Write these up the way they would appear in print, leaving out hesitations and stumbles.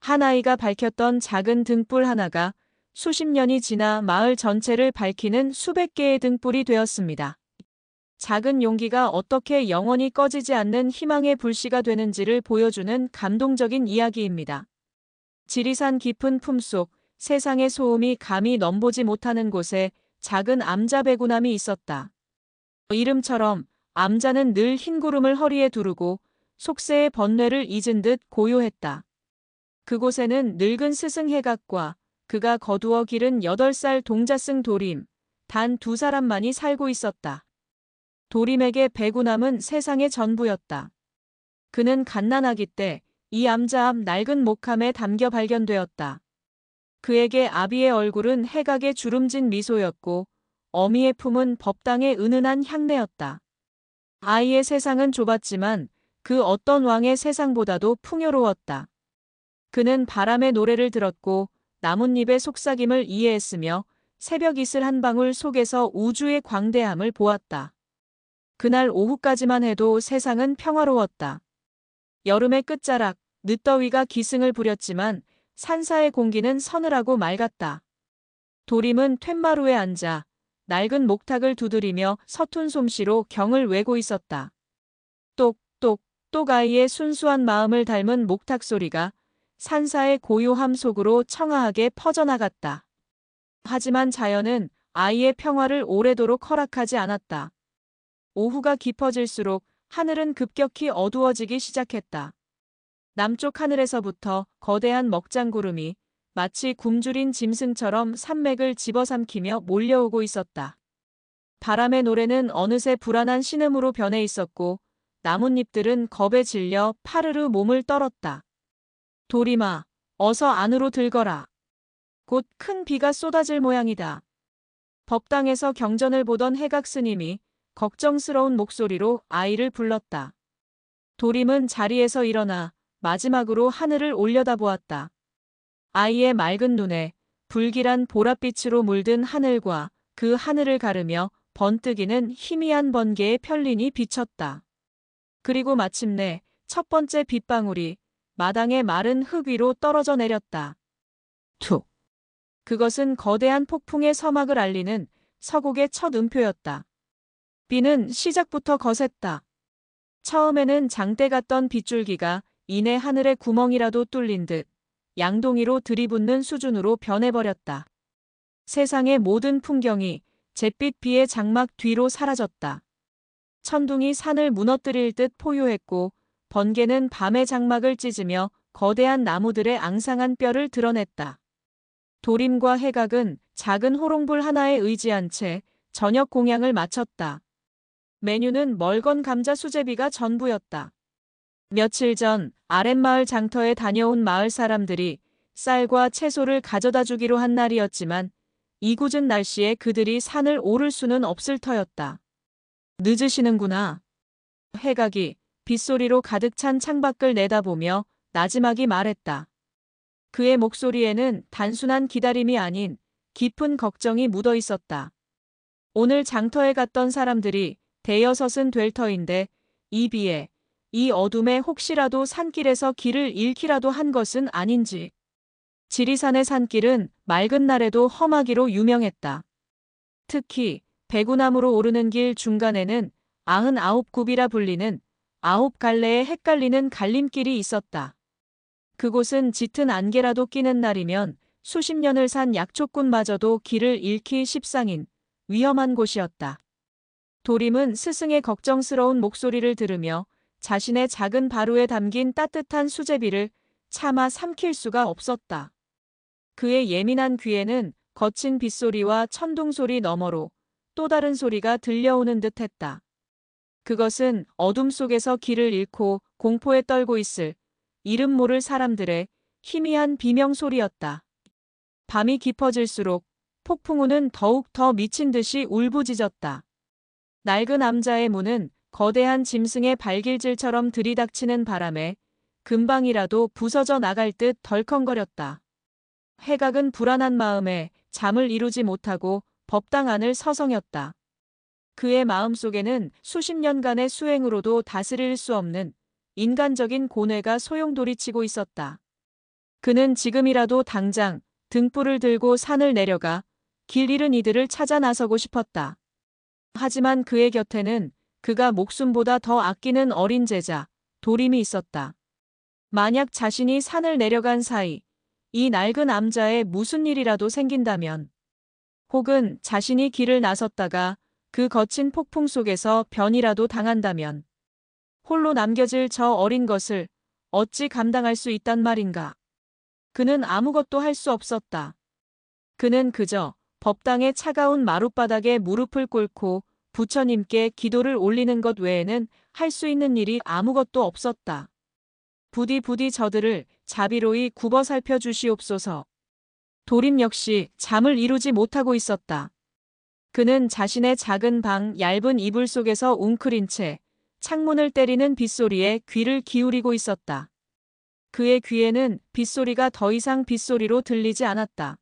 한 아이가 밝혔던 작은 등불 하나가 수십 년이 지나 마을 전체를 밝히는 수백 개의 등불이 되었습니다. 작은 용기가 어떻게 영원히 꺼지지 않는 희망의 불씨가 되는지를 보여주는 감동적인 이야기입니다. 지리산 깊은 품속, 세상의 소음이 감히 넘보지 못하는 곳에 작은 암자 배구남이 있었다. 이름처럼 암자는 늘 흰 구름을 허리에 두르고 속세의 번뇌를 잊은 듯 고요했다. 그곳에는 늙은 스승 해각과 그가 거두어 기른 8살 동자승 도림, 단 두 사람만이 살고 있었다. 도림에게 배구남은 세상의 전부였다. 그는 갓난아기 때 이 암자 앞 낡은 목함에 담겨 발견되었다. 그에게 아비의 얼굴은 해각의 주름진 미소였고 어미의 품은 법당의 은은한 향내였다. 아이의 세상은 좁았지만 그 어떤 왕의 세상보다도 풍요로웠다. 그는 바람의 노래를 들었고 나뭇잎의 속삭임을 이해했으며 새벽 이슬 한 방울 속에서 우주의 광대함을 보았다. 그날 오후까지만 해도 세상은 평화로웠다. 여름의 끝자락, 늦더위가 기승을 부렸지만 산사의 공기는 서늘하고 맑았다. 도림은 툇마루에 앉아 낡은 목탁을 두드리며 서툰 솜씨로 경을 외고 있었다. 똑똑 똑 아이의 순수한 마음을 닮은 목탁 소리가 산사의 고요함 속으로 청아하게 퍼져나갔다. 하지만 자연은 아이의 평화를 오래도록 허락하지 않았다. 오후가 깊어질수록 하늘은 급격히 어두워지기 시작했다. 남쪽 하늘에서부터 거대한 먹장구름이 마치 굶주린 짐승처럼 산맥을 집어삼키며 몰려오고 있었다. 바람의 노래는 어느새 불안한 신음으로 변해 있었고 나뭇잎들은 겁에 질려 파르르 몸을 떨었다. 도림아, 어서 안으로 들거라. 곧 큰 비가 쏟아질 모양이다. 법당에서 경전을 보던 해각 스님이 걱정스러운 목소리로 아이를 불렀다. 도림은 자리에서 일어나 마지막으로 하늘을 올려다보았다. 아이의 맑은 눈에 불길한 보랏빛으로 물든 하늘과 그 하늘을 가르며 번뜩이는 희미한 번개의 편린이 비쳤다. 그리고 마침내 첫 번째 빗방울이 마당의 마른 흙 위로 떨어져 내렸다. 툭. 그것은 거대한 폭풍의 서막을 알리는 서곡의 첫 음표였다. 비는 시작부터 거셌다. 처음에는 장대 같던 빗줄기가 이내 하늘의 구멍이라도 뚫린 듯 양동이로 들이붓는 수준으로 변해버렸다. 세상의 모든 풍경이 잿빛 비의 장막 뒤로 사라졌다. 천둥이 산을 무너뜨릴 듯 포효했고 번개는 밤의 장막을 찢으며 거대한 나무들의 앙상한 뼈를 드러냈다. 도림과 해각은 작은 호롱불 하나에 의지한 채 저녁 공양을 마쳤다. 메뉴는 멀건 감자 수제비가 전부였다. 며칠 전 아랫마을 장터에 다녀온 마을 사람들이 쌀과 채소를 가져다 주기로 한 날이었지만 이 궂은 날씨에 그들이 산을 오를 수는 없을 터였다. 늦으시는구나. 해각이 빗소리로 가득 찬 창밖을 내다보며 나지막이 말했다. 그의 목소리에는 단순한 기다림이 아닌 깊은 걱정이 묻어 있었다. 오늘 장터에 갔던 사람들이 대여섯은 될 터인데 이 비에 이 어둠에 혹시라도 산길에서 길을 잃기라도 한 것은 아닌지. 지리산의 산길은 맑은 날에도 험하기로 유명했다. 특히 배구나무로 오르는 길 중간에는 99굽이라 불리는 9갈래의 헷갈리는 갈림길이 있었다. 그곳은 짙은 안개라도 끼는 날이면 수십 년을 산 약초꾼마저도 길을 잃기 십상인 위험한 곳이었다. 도림은 스승의 걱정스러운 목소리를 들으며 자신의 작은 바루에 담긴 따뜻한 수제비를 차마 삼킬 수가 없었다. 그의 예민한 귀에는 거친 빗소리와 천둥소리 너머로 또 다른 소리가 들려오는 듯했다. 그것은 어둠 속에서 길을 잃고 공포에 떨고 있을 이름 모를 사람들의 희미한 비명소리였다. 밤이 깊어질수록 폭풍우는 더욱 더 미친 듯이 울부짖었다. 낡은 암자의 문은 거대한 짐승의 발길질처럼 들이닥치는 바람에 금방이라도 부서져 나갈 듯 덜컹거렸다. 해각은 불안한 마음에 잠을 이루지 못하고 법당 안을 서성였다. 그의 마음속에는 수십 년간의 수행으로도 다스릴 수 없는 인간적인 고뇌가 소용돌이치고 있었다. 그는 지금이라도 당장 등불을 들고 산을 내려가 길 잃은 이들을 찾아 나서고 싶었다. 하지만 그의 곁에는 그가 목숨보다 더 아끼는 어린 제자, 도림이 있었다. 만약 자신이 산을 내려간 사이 이 낡은 암자에 무슨 일이라도 생긴다면, 혹은 자신이 길을 나섰다가 그 거친 폭풍 속에서 변이라도 당한다면, 홀로 남겨질 저 어린 것을 어찌 감당할 수 있단 말인가. 그는 아무것도 할 수 없었다. 그는 그저 법당의 차가운 마룻바닥에 무릎을 꿇고 부처님께 기도를 올리는 것 외에는 할 수 있는 일이 아무것도 없었다. 부디 저들을 자비로이 굽어 살펴 주시옵소서. 도림 역시 잠을 이루지 못하고 있었다. 그는 자신의 작은 방 얇은 이불 속에서 웅크린 채 창문을 때리는 빗소리에 귀를 기울이고 있었다. 그의 귀에는 빗소리가 더 이상 빗소리로 들리지 않았다.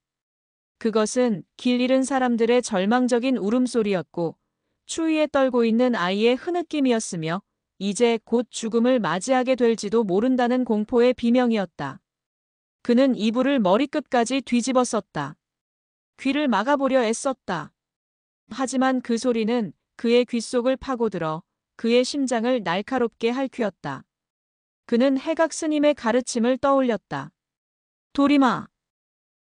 그것은 길 잃은 사람들의 절망적인 울음소리였고 추위에 떨고 있는 아이의 흐느낌이었으며 이제 곧 죽음을 맞이하게 될지도 모른다는 공포의 비명이었다. 그는 이불을 머리끝까지 뒤집어 썼다. 귀를 막아보려 애썼다. 하지만 그 소리는 그의 귓속을 파고들어 그의 심장을 날카롭게 핥히었다. 그는 해각 스님의 가르침을 떠올렸다. 도림아,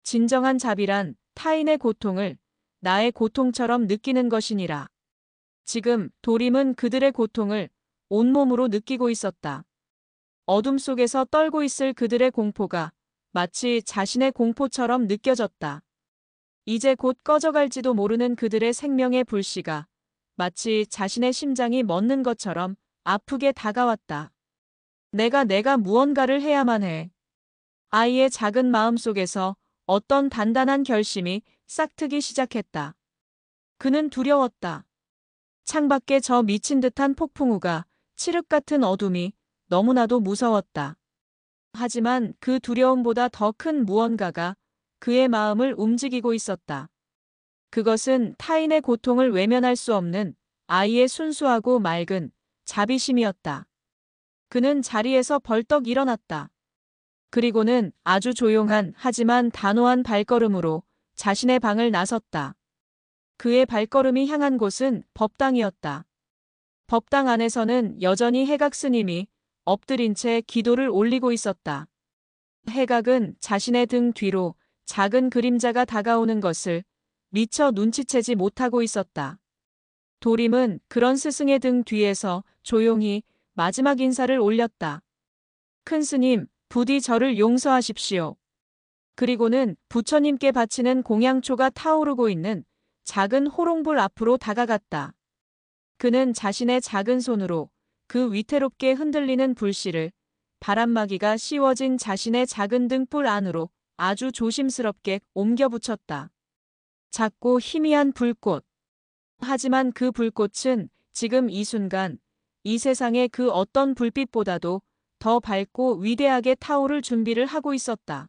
진정한 자비란 타인의 고통을 나의 고통처럼 느끼는 것이니라. 지금 도림은 그들의 고통을 온몸으로 느끼고 있었다. 어둠 속에서 떨고 있을 그들의 공포가 마치 자신의 공포처럼 느껴졌다. 이제 곧 꺼져갈지도 모르는 그들의 생명의 불씨가 마치 자신의 심장이 멎는 것처럼 아프게 다가왔다. 내가 무언가를 해야만 해. 아이의 작은 마음 속에서 어떤 단단한 결심이 싹트기 시작했다. 그는 두려웠다. 창밖에 저 미친 듯한 폭풍우가 칠흑 같은 어둠이 너무나도 무서웠다. 하지만 그 두려움보다 더 큰 무언가가 그의 마음을 움직이고 있었다. 그것은 타인의 고통을 외면할 수 없는 아이의 순수하고 맑은 자비심이었다. 그는 자리에서 벌떡 일어났다. 그리고는 아주 조용한 하지만 단호한 발걸음으로 자신의 방을 나섰다. 그의 발걸음이 향한 곳은 법당이었다. 법당 안에서는 여전히 해각 스님이 엎드린 채 기도를 올리고 있었다. 해각은 자신의 등 뒤로 작은 그림자가 다가오는 것을 미처 눈치채지 못하고 있었다. 도림은 그런 스승의 등 뒤에서 조용히 마지막 인사를 올렸다. 큰 스님, 부디 저를 용서하십시오. 그리고는 부처님께 바치는 공양초가 타오르고 있는 작은 호롱불 앞으로 다가갔다. 그는 자신의 작은 손으로 그 위태롭게 흔들리는 불씨를 바람막이가 씌워진 자신의 작은 등불 안으로 아주 조심스럽게 옮겨 붙였다. 작고 희미한 불꽃. 하지만 그 불꽃은 지금 이 순간 이 세상의 그 어떤 불빛보다도 더 밝고 위대하게 타오를 준비를 하고 있었다.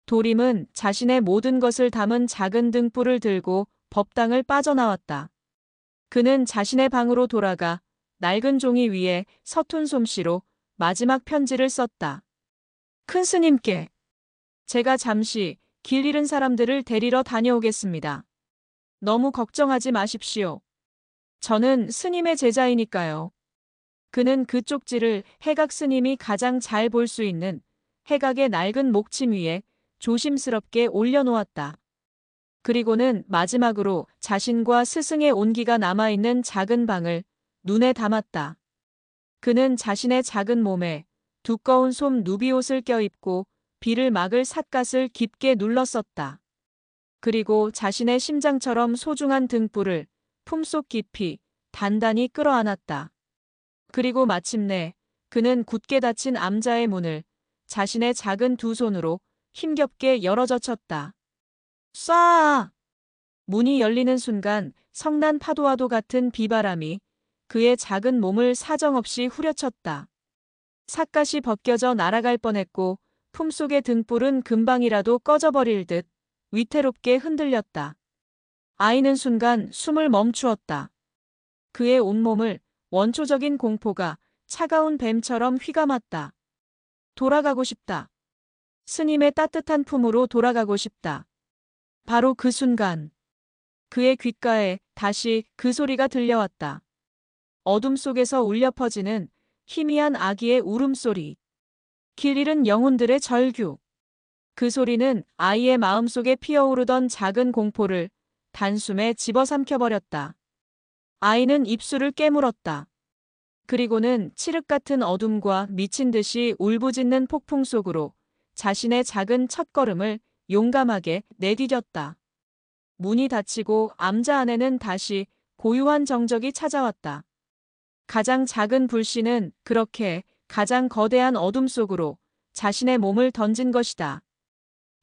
도림은 자신의 모든 것을 담은 작은 등불을 들고 법당을 빠져나왔다. 그는 자신의 방으로 돌아가 낡은 종이 위에 서툰 솜씨로 마지막 편지를 썼다. 큰 스님께 제가 잠시 길 잃은 사람들을 데리러 다녀오겠습니다. 너무 걱정하지 마십시오. 저는 스님의 제자이니까요. 그는 그 쪽지를 해각 스님이 가장 잘 볼 수 있는 해각의 낡은 목침 위에 조심스럽게 올려놓았다. 그리고는 마지막으로 자신과 스승의 온기가 남아있는 작은 방을 눈에 담았다. 그는 자신의 작은 몸에 두꺼운 솜 누비옷을 껴입고 비를 막을 삿갓을 깊게 눌렀었다. 그리고 자신의 심장처럼 소중한 등불을 품속 깊이 단단히 끌어안았다. 그리고 마침내 그는 굳게 닫힌 암자의 문을 자신의 작은 두 손으로 힘겹게 열어젖혔다. 쏴! 문이 열리는 순간 성난 파도와도 같은 비바람이 그의 작은 몸을 사정없이 후려쳤다. 삿갓이 벗겨져 날아갈 뻔했고 품속의 등불은 금방이라도 꺼져버릴 듯 위태롭게 흔들렸다. 아이는 순간 숨을 멈추었다. 그의 온몸을 원초적인 공포가 차가운 뱀처럼 휘감았다. 돌아가고 싶다. 스님의 따뜻한 품으로 돌아가고 싶다. 바로 그 순간 그의 귓가에 다시 그 소리가 들려왔다. 어둠 속에서 울려 퍼지는 희미한 아기의 울음소리. 길 잃은 영혼들의 절규. 그 소리는 아이의 마음속에 피어오르던 작은 공포를 단숨에 집어삼켜버렸다. 아이는 입술을 깨물었다. 그리고는 칠흑 같은 어둠과 미친 듯이 울부짖는 폭풍 속으로 자신의 작은 첫걸음을 용감하게 내디뎠다. 문이 닫히고 암자 안에는 다시 고요한 정적이 찾아왔다. 가장 작은 불씨는 그렇게 가장 거대한 어둠 속으로 자신의 몸을 던진 것이다.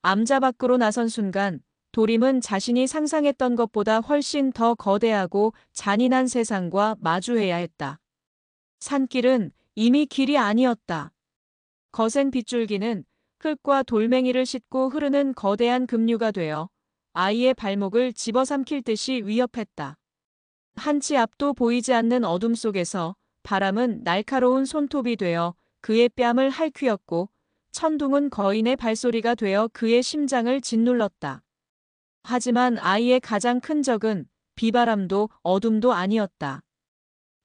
암자 밖으로 나선 순간 도림은 자신이 상상했던 것보다 훨씬 더 거대하고 잔인한 세상과 마주해야 했다. 산길은 이미 길이 아니었다. 거센 빗줄기는 흙과 돌멩이를 싣고 흐르는 거대한 급류가 되어 아이의 발목을 집어삼킬 듯이 위협했다. 한치 앞도 보이지 않는 어둠 속에서 바람은 날카로운 손톱이 되어 그의 뺨을 핥히었고 천둥은 거인의 발소리가 되어 그의 심장을 짓눌렀다. 하지만 아이의 가장 큰 적은 비바람도 어둠도 아니었다.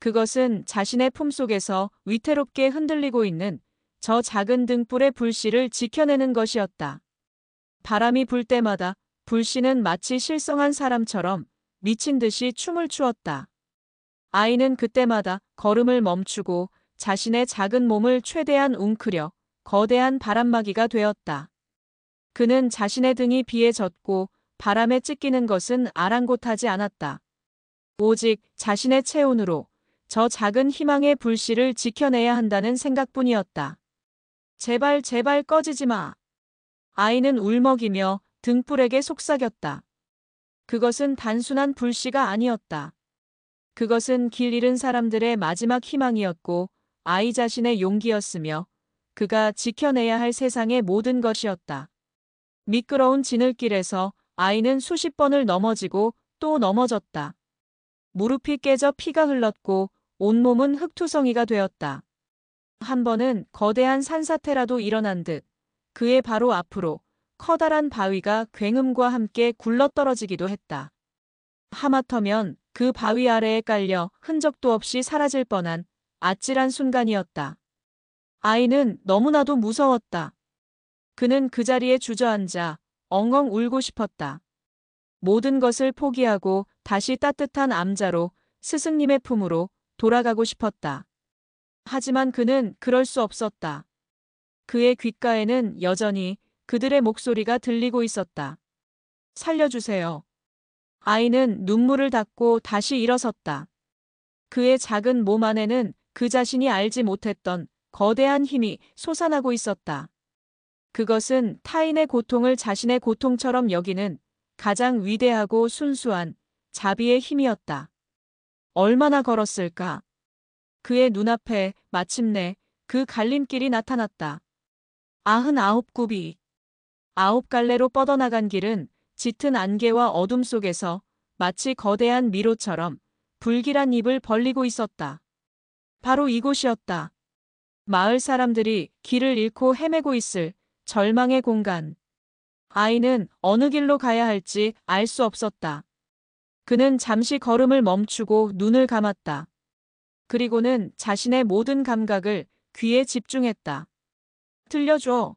그것은 자신의 품속에서 위태롭게 흔들리고 있는 저 작은 등불의 불씨를 지켜내는 것이었다. 바람이 불 때마다 불씨는 마치 실성한 사람처럼 미친 듯이 춤을 추었다. 아이는 그때마다 걸음을 멈추고 자신의 작은 몸을 최대한 웅크려 거대한 바람막이가 되었다. 그는 자신의 등이 비에 젖고 바람에 찢기는 것은 아랑곳하지 않았다. 오직 자신의 체온으로 저 작은 희망의 불씨를 지켜내야 한다는 생각뿐이었다. 제발 제발 꺼지지 마. 아이는 울먹이며 등불에게 속삭였다. 그것은 단순한 불씨가 아니었다. 그것은 길 잃은 사람들의 마지막 희망이었고 아이 자신의 용기였으며 그가 지켜내야 할 세상의 모든 것이었다. 미끄러운 지늘길에서 아이는 수십 번을 넘어지고 또 넘어졌다. 무릎이 깨져 피가 흘렀고 온몸은 흙투성이가 되었다. 한 번은 거대한 산사태라도 일어난 듯 그의 바로 앞으로 커다란 바위가 굉음과 함께 굴러떨어지기도 했다. 하마터면 그 바위 아래에 깔려 흔적도 없이 사라질 뻔한 아찔한 순간이었다. 아이는 너무나도 무서웠다. 그는 그 자리에 주저앉아 엉엉 울고 싶었다. 모든 것을 포기하고 다시 따뜻한 암자로 스승님의 품으로 돌아가고 싶었다. 하지만 그는 그럴 수 없었다. 그의 귓가에는 여전히 그들의 목소리가 들리고 있었다. 살려주세요. 아이는 눈물을 닦고 다시 일어섰다. 그의 작은 몸 안에는 그 자신이 알지 못했던 거대한 힘이 솟아나고 있었다. 그것은 타인의 고통을 자신의 고통처럼 여기는 가장 위대하고 순수한 자비의 힘이었다. 얼마나 걸었을까? 그의 눈앞에 마침내 그 갈림길이 나타났다. 99굽이. 9갈래로 뻗어나간 길은 짙은 안개와 어둠 속에서 마치 거대한 미로처럼 불길한 입을 벌리고 있었다. 바로 이곳이었다. 마을 사람들이 길을 잃고 헤매고 있을 절망의 공간. 아이는 어느 길로 가야 할지 알 수 없었다. 그는 잠시 걸음을 멈추고 눈을 감았다. 그리고는 자신의 모든 감각을 귀에 집중했다. 들려줘.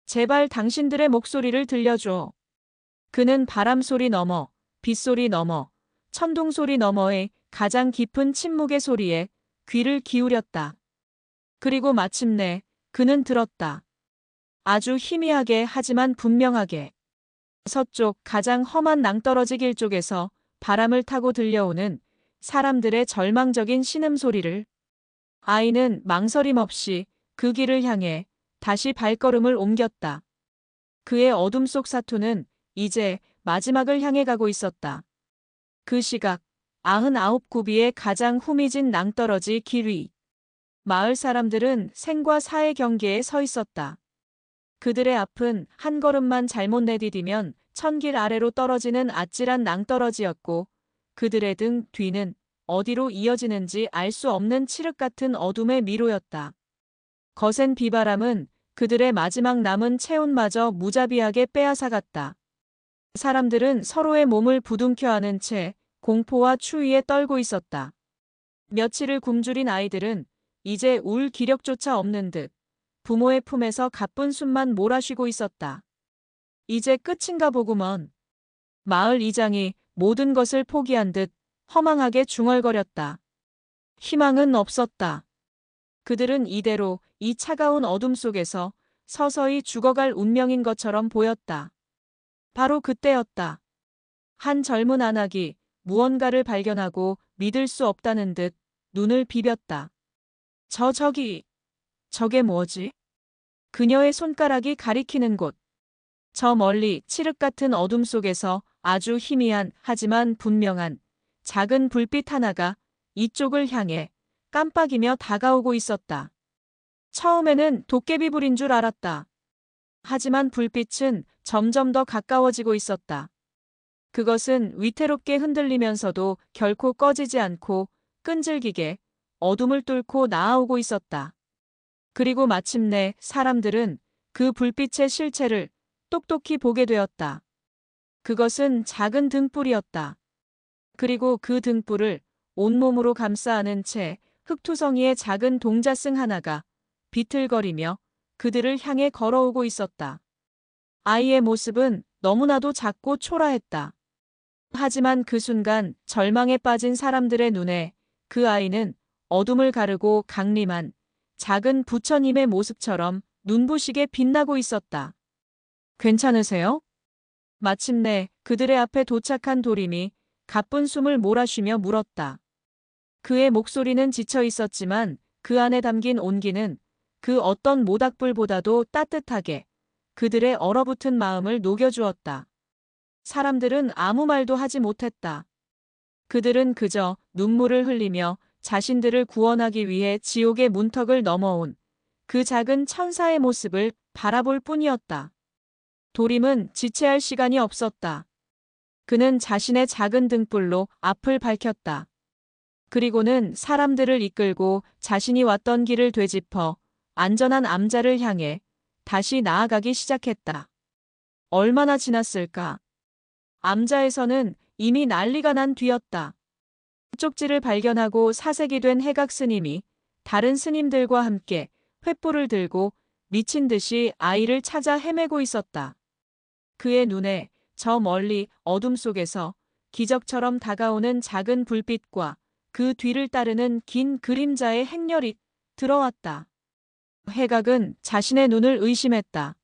제발 당신들의 목소리를 들려줘. 그는 바람 소리 너머, 빗소리 너머, 천둥 소리 너머의 가장 깊은 침묵의 소리에 귀를 기울였다. 그리고 마침내 그는 들었다. 아주 희미하게 하지만 분명하게. 서쪽 가장 험한 낭떠러지 길 쪽에서 바람을 타고 들려오는 사람들의 절망적인 신음소리를. 아이는 망설임 없이 그 길을 향해 다시 발걸음을 옮겼다. 그의 어둠 속 사투는 이제 마지막을 향해 가고 있었다. 그 시각 99굽이의 가장 후미진 낭떠러지 길 위. 마을 사람들은 생과 사의 경계에 서 있었다. 그들의 앞은 한 걸음만 잘못 내디디면 천길 아래로 떨어지는 아찔한 낭떠러지였고 그들의 등 뒤는 어디로 이어지는지 알 수 없는 칠흑 같은 어둠의 미로였다. 거센 비바람은 그들의 마지막 남은 체온마저 무자비하게 빼앗아갔다. 사람들은 서로의 몸을 부둥켜 안은 채 공포와 추위에 떨고 있었다. 며칠을 굶주린 아이들은 이제 울 기력조차 없는 듯 부모의 품에서 가쁜 숨만 몰아쉬고 있었다. 이제 끝인가 보구먼. 마을 이장이 모든 것을 포기한 듯 허망하게 중얼거렸다. 희망은 없었다. 그들은 이대로 이 차가운 어둠 속에서 서서히 죽어갈 운명인 것처럼 보였다. 바로 그때였다. 한 젊은 안악이 무언가를 발견하고 믿을 수 없다는 듯 눈을 비볐다. 저게 뭐지? 그녀의 손가락이 가리키는 곳. 저 멀리 칠흑 같은 어둠 속에서 아주 희미한 하지만 분명한 작은 불빛 하나가 이쪽을 향해 깜빡이며 다가오고 있었다. 처음에는 도깨비불인 줄 알았다. 하지만 불빛은 점점 더 가까워지고 있었다. 그것은 위태롭게 흔들리면서도 결코 꺼지지 않고 끈질기게 어둠을 뚫고 나아오고 있었다. 그리고 마침내 사람들은 그 불빛의 실체를 똑똑히 보게 되었다. 그것은 작은 등불이었다. 그리고 그 등불을 온몸으로 감싸 안은 채 흙투성이의 작은 동자승 하나가 비틀거리며 그들을 향해 걸어오고 있었다. 아이의 모습은 너무나도 작고 초라했다. 하지만 그 순간 절망에 빠진 사람들의 눈에 그 아이는 어둠을 가르고 강림한 작은 부처님의 모습처럼 눈부시게 빛나고 있었다. 괜찮으세요? 마침내 그들의 앞에 도착한 도림이 가쁜 숨을 몰아쉬며 물었다. 그의 목소리는 지쳐 있었지만 그 안에 담긴 온기는 그 어떤 모닥불보다도 따뜻하게 그들의 얼어붙은 마음을 녹여주었다. 사람들은 아무 말도 하지 못했다. 그들은 그저 눈물을 흘리며 자신들을 구원하기 위해 지옥의 문턱을 넘어온 그 작은 천사의 모습을 바라볼 뿐이었다. 도림은 지체할 시간이 없었다. 그는 자신의 작은 등불로 앞을 밝혔다. 그리고는 사람들을 이끌고 자신이 왔던 길을 되짚어 안전한 암자를 향해 다시 나아가기 시작했다. 얼마나 지났을까? 암자에서는 이미 난리가 난 뒤였다. 쪽지를 발견하고 사색이 된 해각 스님이 다른 스님들과 함께 횃불을 들고 미친 듯이 아이를 찾아 헤매고 있었다. 그의 눈에 저 멀리 어둠 속에서 기적처럼 다가오는 작은 불빛과 그 뒤를 따르는 긴 그림자의 행렬이 들어왔다. 해각은 자신의 눈을 의심했다.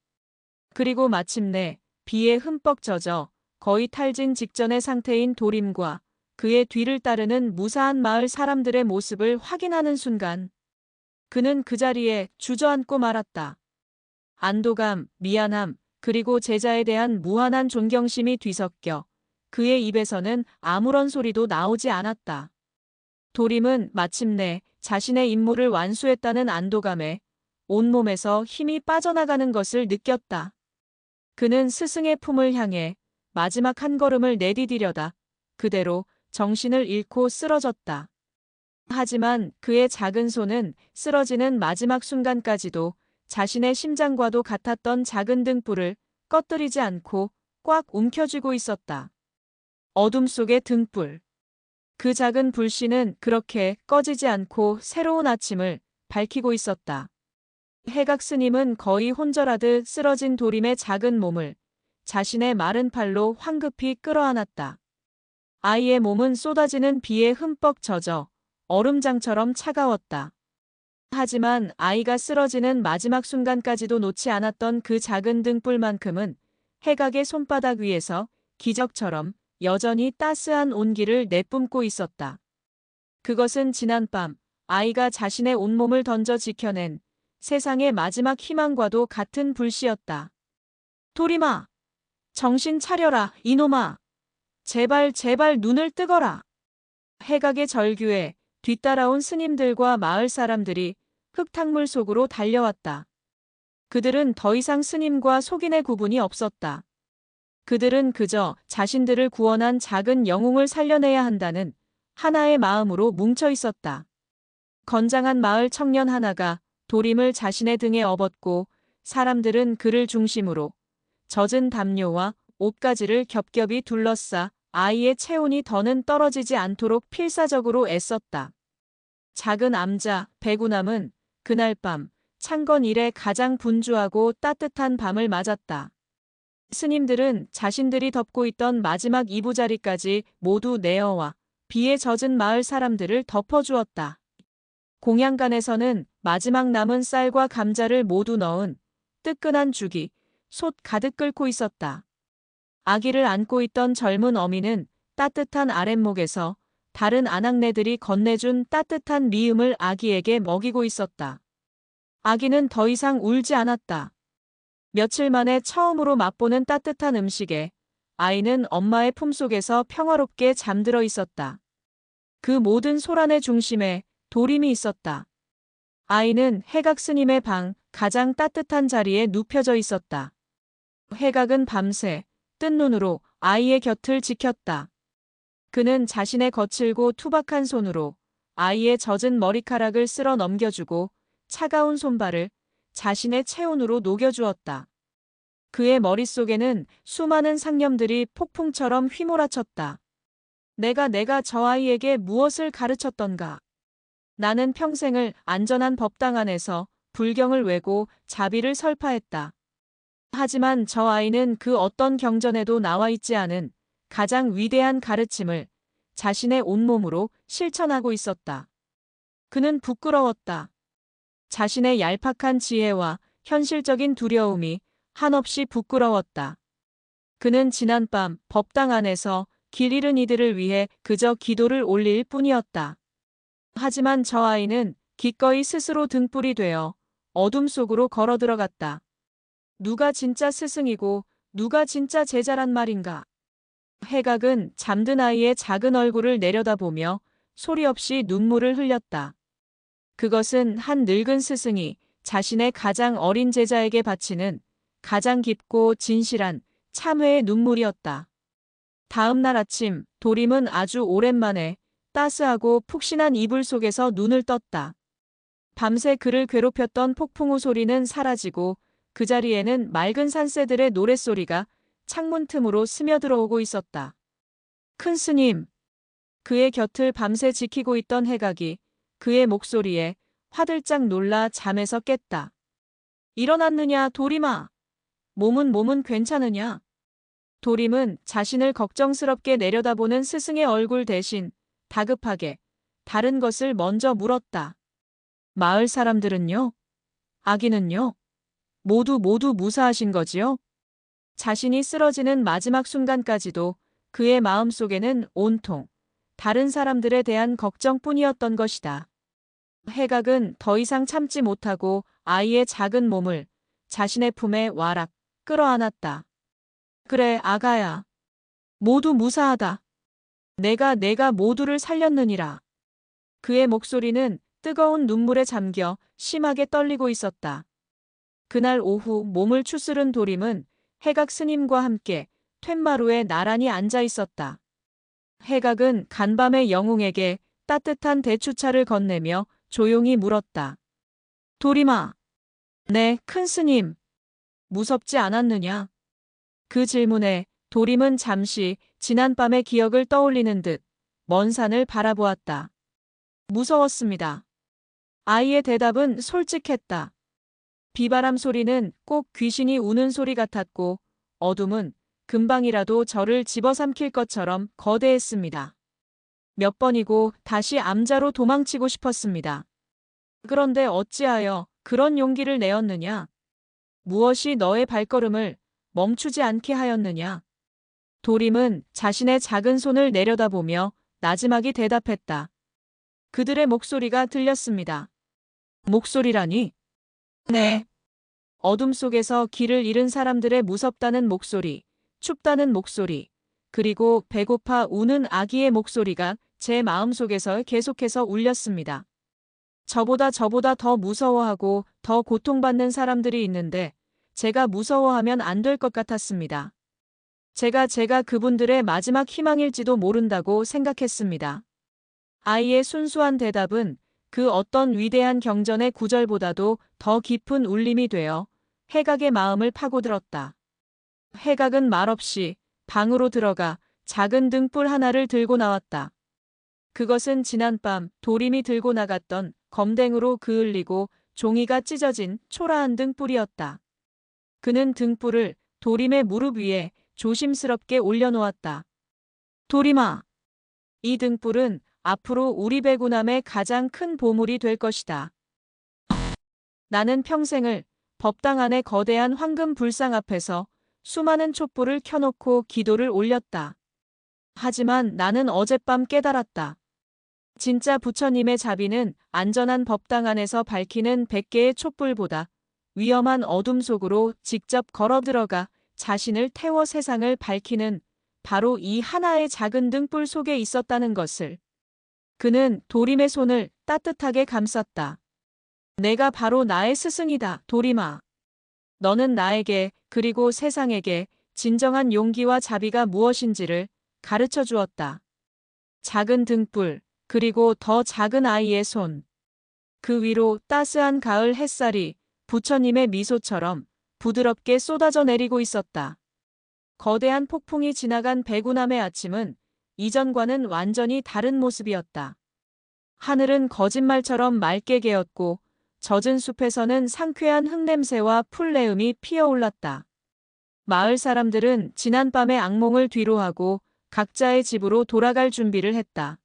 그리고 마침내 비에 흠뻑 젖어 거의 탈진 직전의 상태인 도림과 그의 뒤를 따르는 무사한 마을 사람들의 모습을 확인하는 순간 그는 그 자리에 주저앉고 말았다. 안도감, 미안함, 그리고 제자에 대한 무한한 존경심이 뒤섞여 그의 입에서는 아무런 소리도 나오지 않았다. 도림은 마침내 자신의 임무를 완수했다는 안도감에 온몸에서 힘이 빠져나가는 것을 느꼈다. 그는 스승의 품을 향해 마지막 한 걸음을 내디디려다 그대로 정신을 잃고 쓰러졌다. 하지만 그의 작은 손은 쓰러지는 마지막 순간까지도 자신의 심장과도 같았던 작은 등불을 꺼뜨리지 않고 꽉 움켜쥐고 있었다. 어둠 속의 등불. 그 작은 불씨는 그렇게 꺼지지 않고 새로운 아침을 밝히고 있었다. 해각 스님은 거의 혼절하듯 쓰러진 도림의 작은 몸을 자신의 마른 팔로 황급히 끌어안았다. 아이의 몸은 쏟아지는 비에 흠뻑 젖어 얼음장처럼 차가웠다. 하지만 아이가 쓰러지는 마지막 순간까지도 놓지 않았던 그 작은 등불만큼은 해각의 손바닥 위에서 기적처럼 여전히 따스한 온기를 내뿜고 있었다. 그것은 지난밤 아이가 자신의 온몸을 던져 지켜낸 세상의 마지막 희망과도 같은 불씨였다. 도림아! 정신 차려라, 이놈아! 제발 눈을 뜨거라! 해각의 절규에 뒤따라온 스님들과 마을 사람들이 흙탕물 속으로 달려왔다. 그들은 더 이상 스님과 속인의 구분이 없었다. 그들은 그저 자신들을 구원한 작은 영웅을 살려내야 한다는 하나의 마음으로 뭉쳐 있었다. 건장한 마을 청년 하나가 도림을 자신의 등에 업었고 사람들은 그를 중심으로 젖은 담요와 옷가지를 겹겹이 둘러싸 아이의 체온이 더는 떨어지지 않도록 필사적으로 애썼다. 작은 암자, 백우남은 그날 밤 창건 이래 가장 분주하고 따뜻한 밤을 맞았다. 스님들은 자신들이 덮고 있던 마지막 이부자리까지 모두 내어와 비에 젖은 마을 사람들을 덮어주었다. 공양간에서는 마지막 남은 쌀과 감자를 모두 넣은 뜨끈한 죽이 솥 가득 끓고 있었다. 아기를 안고 있던 젊은 어미는 따뜻한 아랫목에서 다른 아낙네들이 건네준 따뜻한 미음을 아기에게 먹이고 있었다. 아기는 더 이상 울지 않았다. 며칠 만에 처음으로 맛보는 따뜻한 음식에 아이는 엄마의 품속에서 평화롭게 잠들어 있었다. 그 모든 소란의 중심에 도림이 있었다. 아이는 해각 스님의 방 가장 따뜻한 자리에 눕혀져 있었다. 해각은 밤새 뜬 눈으로 아이의 곁을 지켰다. 그는 자신의 거칠고 투박한 손으로 아이의 젖은 머리카락을 쓸어 넘겨주고 차가운 손발을 자신의 체온으로 녹여주었다. 그의 머릿속에는 수많은 상념들이 폭풍처럼 휘몰아쳤다. 내가 저 아이에게 무엇을 가르쳤던가? 나는 평생을 안전한 법당 안에서 불경을 외고 자비를 설파했다. 하지만 저 아이는 그 어떤 경전에도 나와 있지 않은 가장 위대한 가르침을 자신의 온몸으로 실천하고 있었다. 그는 부끄러웠다. 자신의 얄팍한 지혜와 현실적인 두려움이 한없이 부끄러웠다. 그는 지난밤 법당 안에서 길 잃은 이들을 위해 그저 기도를 올릴 뿐이었다. 하지만 저 아이는 기꺼이 스스로 등불이 되어 어둠 속으로 걸어 들어갔다. 누가 진짜 스승이고 누가 진짜 제자란 말인가? 해각은 잠든 아이의 작은 얼굴을 내려다보며 소리 없이 눈물을 흘렸다. 그것은 한 늙은 스승이 자신의 가장 어린 제자에게 바치는 가장 깊고 진실한 참회의 눈물이었다. 다음 날 아침 도림은 아주 오랜만에 따스하고 푹신한 이불 속에서 눈을 떴다. 밤새 그를 괴롭혔던 폭풍우 소리는 사라지고 그 자리에는 맑은 산새들의 노랫소리가 창문 틈으로 스며들어오고 있었다. 큰 스님. 그의 곁을 밤새 지키고 있던 해각이 그의 목소리에 화들짝 놀라 잠에서 깼다. 일어났느냐 도림아. 몸은 괜찮으냐? 도림은 자신을 걱정스럽게 내려다보는 스승의 얼굴 대신 다급하게 다른 것을 먼저 물었다. 마을 사람들은요? 아기는요? 모두 무사하신 거지요? 자신이 쓰러지는 마지막 순간까지도 그의 마음속에는 온통 다른 사람들에 대한 걱정뿐이었던 것이다. 해각은 더 이상 참지 못하고 아이의 작은 몸을 자신의 품에 와락 끌어안았다. 그래 아가야. 모두 무사하다. 내가 모두를 살렸느니라. 그의 목소리는 뜨거운 눈물에 잠겨 심하게 떨리고 있었다. 그날 오후 몸을 추스른 도림은 해각 스님과 함께 툇마루에 나란히 앉아 있었다. 해각은 간밤의 영웅에게 따뜻한 대추차를 건네며 조용히 물었다. 도림아. 네, 큰 스님. 무섭지 않았느냐? 그 질문에 도림은 잠시 지난밤의 기억을 떠올리는 듯 먼 산을 바라보았다. 무서웠습니다. 아이의 대답은 솔직했다. 비바람 소리는 꼭 귀신이 우는 소리 같았고 어둠은 금방이라도 저를 집어삼킬 것처럼 거대했습니다. 몇 번이고 다시 암자로 도망치고 싶었습니다. 그런데 어찌하여 그런 용기를 내었느냐? 무엇이 너의 발걸음을 멈추지 않게 하였느냐? 도림은 자신의 작은 손을 내려다보며 나지막이 대답했다. 그들의 목소리가 들렸습니다. 목소리라니? 네. 어둠 속에서 길을 잃은 사람들의 무섭다는 목소리, 춥다는 목소리, 그리고 배고파 우는 아기의 목소리가 제 마음속에서 계속해서 울렸습니다. 저보다 더 무서워하고 더 고통받는 사람들이 있는데 제가 무서워하면 안 될 것 같았습니다. 제가 그분들의 마지막 희망일지도 모른다고 생각했습니다. 아이의 순수한 대답은 그 어떤 위대한 경전의 구절보다도 더 깊은 울림이 되어 해각의 마음을 파고들었다. 해각은 말없이 방으로 들어가 작은 등불 하나를 들고 나왔다. 그것은 지난밤 도림이 들고 나갔던 검댕으로 그을리고 종이가 찢어진 초라한 등불이었다. 그는 등불을 도림의 무릎 위에 조심스럽게 올려놓았다. 도림아, 이 등불은 앞으로 우리 배구남의 가장 큰 보물이 될 것이다. 나는 평생을 법당 안의 거대한 황금 불상 앞에서 수많은 촛불을 켜놓고 기도를 올렸다. 하지만 나는 어젯밤 깨달았다. 진짜 부처님의 자비는 안전한 법당 안에서 밝히는 100개의 촛불보다 위험한 어둠 속으로 직접 걸어 들어가 자신을 태워 세상을 밝히는 바로 이 하나의 작은 등불 속에 있었다는 것을. 그는 도림의 손을 따뜻하게 감쌌다. 내가 바로 나의 스승이다, 도림아. 너는 나에게 그리고 세상에게 진정한 용기와 자비가 무엇인지를 가르쳐 주었다. 작은 등불, 그리고 더 작은 아이의 손. 그 위로 따스한 가을 햇살이 부처님의 미소처럼 부드럽게 쏟아져 내리고 있었다. 거대한 폭풍이 지나간 배구남의 아침은 이전과는 완전히 다른 모습이었다. 하늘은 거짓말처럼 맑게 개었고 젖은 숲에서는 상쾌한 흙냄새와 풀내음이 피어올랐다. 마을 사람들은 지난밤의 악몽을 뒤로하고 각자의 집으로 돌아갈 준비를 했다.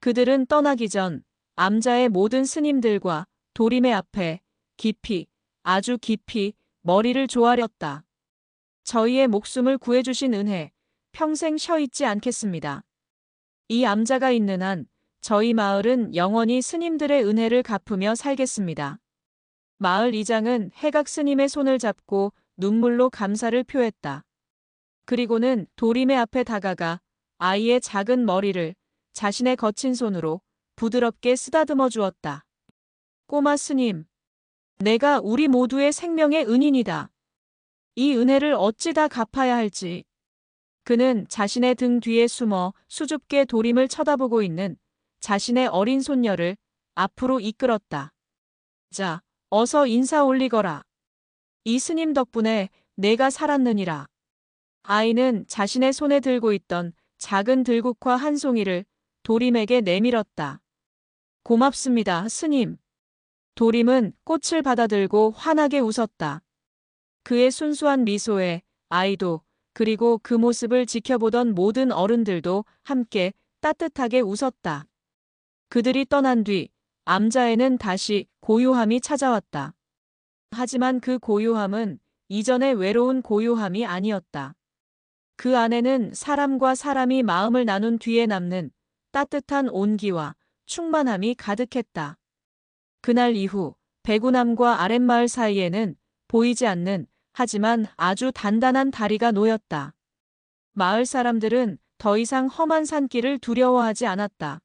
그들은 떠나기 전 암자의 모든 스님들과 도림의 앞에 깊이, 아주 깊이 머리를 조아렸다. 저희의 목숨을 구해주신 은혜, 평생 쉬어있지 않겠습니다. 이 암자가 있는 한 저희 마을은 영원히 스님들의 은혜를 갚으며 살겠습니다. 마을 이장은 해각 스님의 손을 잡고 눈물로 감사를 표했다. 그리고는 도림의 앞에 다가가 아이의 작은 머리를 자신의 거친 손으로 부드럽게 쓰다듬어 주었다. 꼬마 스님, 내가 우리 모두의 생명의 은인이다. 이 은혜를 어찌 다 갚아야 할지. 그는 자신의 등 뒤에 숨어 수줍게 도림을 쳐다보고 있는 자신의 어린 손녀를 앞으로 이끌었다. 자, 어서 인사 올리거라. 이 스님 덕분에 내가 살았느니라. 아이는 자신의 손에 들고 있던 작은 들국화 한 송이를 도림에게 내밀었다. 고맙습니다, 스님. 도림은 꽃을 받아들고 환하게 웃었다. 그의 순수한 미소에 아이도 그리고 그 모습을 지켜보던 모든 어른들도 함께 따뜻하게 웃었다. 그들이 떠난 뒤 암자에는 다시 고요함이 찾아왔다. 하지만 그 고요함은 이전의 외로운 고요함이 아니었다. 그 안에는 사람과 사람이 마음을 나눈 뒤에 남는 따뜻한 온기와 충만함이 가득했다. 그날 이후 배구남과 아랫마을 사이에는 보이지 않는 하지만 아주 단단한 다리가 놓였다. 마을 사람들은 더 이상 험한 산길을 두려워하지 않았다.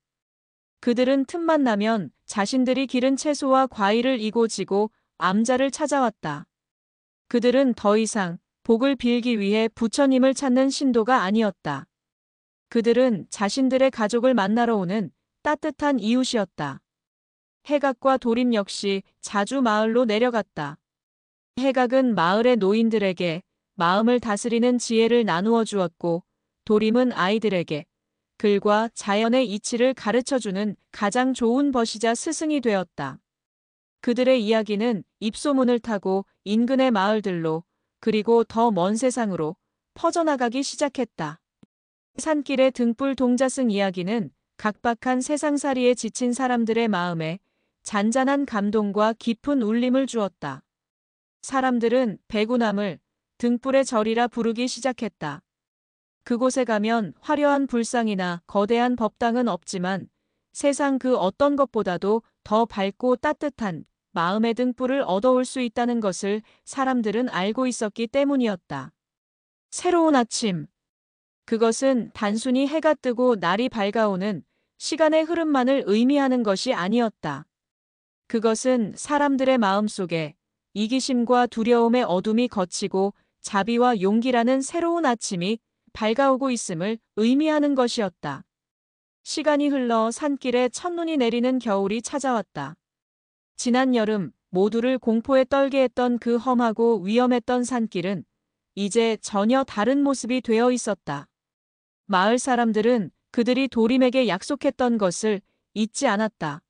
그들은 틈만 나면 자신들이 기른 채소와 과일을 이고 지고 암자를 찾아왔다. 그들은 더 이상 복을 빌기 위해 부처님을 찾는 신도가 아니었다. 그들은 자신들의 가족을 만나러 오는 따뜻한 이웃이었다. 해각과 도림 역시 자주 마을로 내려갔다. 해각은 마을의 노인들에게 마음을 다스리는 지혜를 나누어 주었고, 도림은 아이들에게 글과 자연의 이치를 가르쳐주는 가장 좋은 버시자 스승이 되었다. 그들의 이야기는 입소문을 타고 인근의 마을들로 그리고 더 먼 세상으로 퍼져나가기 시작했다. 산길의 등불 동자승 이야기는 각박한 세상살이에 지친 사람들의 마음에 잔잔한 감동과 깊은 울림을 주었다. 사람들은 배구남을 등불의 절이라 부르기 시작했다. 그곳에 가면 화려한 불상이나 거대한 법당은 없지만 세상 그 어떤 것보다도 더 밝고 따뜻한 마음의 등불을 얻어올 수 있다는 것을 사람들은 알고 있었기 때문이었다. 새로운 아침. 그것은 단순히 해가 뜨고 날이 밝아오는 시간의 흐름만을 의미하는 것이 아니었다. 그것은 사람들의 마음속에 이기심과 두려움의 어둠이 걷히고 자비와 용기라는 새로운 아침이 밝아오고 있음을 의미하는 것이었다. 시간이 흘러 산길에 첫눈이 내리는 겨울이 찾아왔다. 지난 여름 모두를 공포에 떨게 했던 그 험하고 위험했던 산길은 이제 전혀 다른 모습이 되어 있었다. 마을 사람들은 그들이 도림에게 약속했던 것을 잊지 않았다.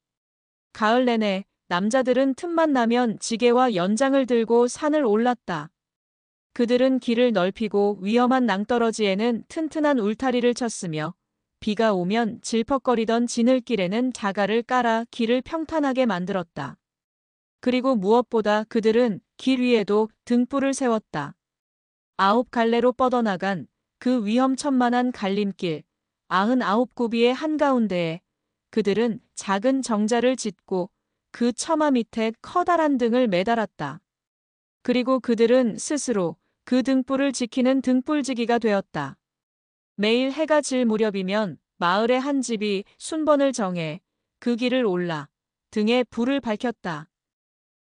가을 내내 남자들은 틈만 나면 지게와 연장을 들고 산을 올랐다. 그들은 길을 넓히고 위험한 낭떠러지에는 튼튼한 울타리를 쳤으며 비가 오면 질퍽거리던 지늘길에는 자갈을 깔아 길을 평탄하게 만들었다. 그리고 무엇보다 그들은 길 위에도 등불을 세웠다. 9갈래로 뻗어나간 그 위험천만한 갈림길, 99구비의 한가운데에 그들은 작은 정자를 짓고 그 처마 밑에 커다란 등을 매달았다. 그리고 그들은 스스로 그 등불을 지키는 등불지기가 되었다. 매일 해가 질 무렵이면 마을의 한 집이 순번을 정해 그 길을 올라 등에 불을 밝혔다.